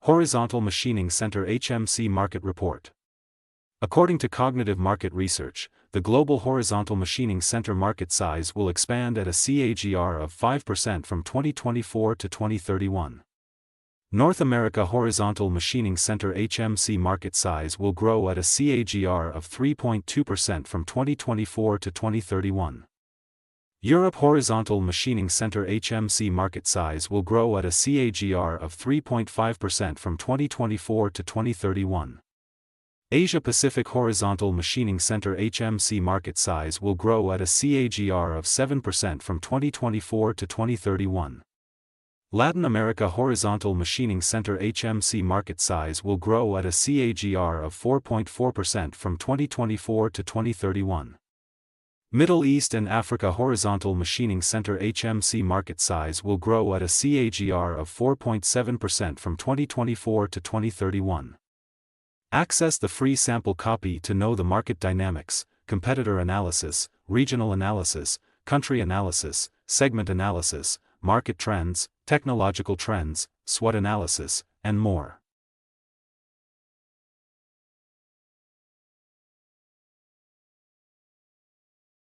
Horizontal Machining Center HMC Market Report. According to Cognitive Market Research, the global horizontal machining center market size will expand at a CAGR of 5% from 2024 to 2031. North America Horizontal Machining Center HMC market size will grow at a CAGR of 3.2% from 2024 to 2031. Europe Horizontal Machining Center HMC market size will grow at a CAGR of 3.5% from 2024 to 2031. Asia Pacific Horizontal Machining Center HMC market size will grow at a CAGR of 7% from 2024 to 2031. Latin America Horizontal Machining Center HMC market size will grow at a CAGR of 4.4% from 2024 to 2031. Middle East and Africa Horizontal Machining Center HMC market size will grow at a CAGR of 4.7% from 2024 to 2031. Access the free sample copy to know the market dynamics, competitor analysis, regional analysis, country analysis, segment analysis, market trends, technological trends, SWOT analysis, and more.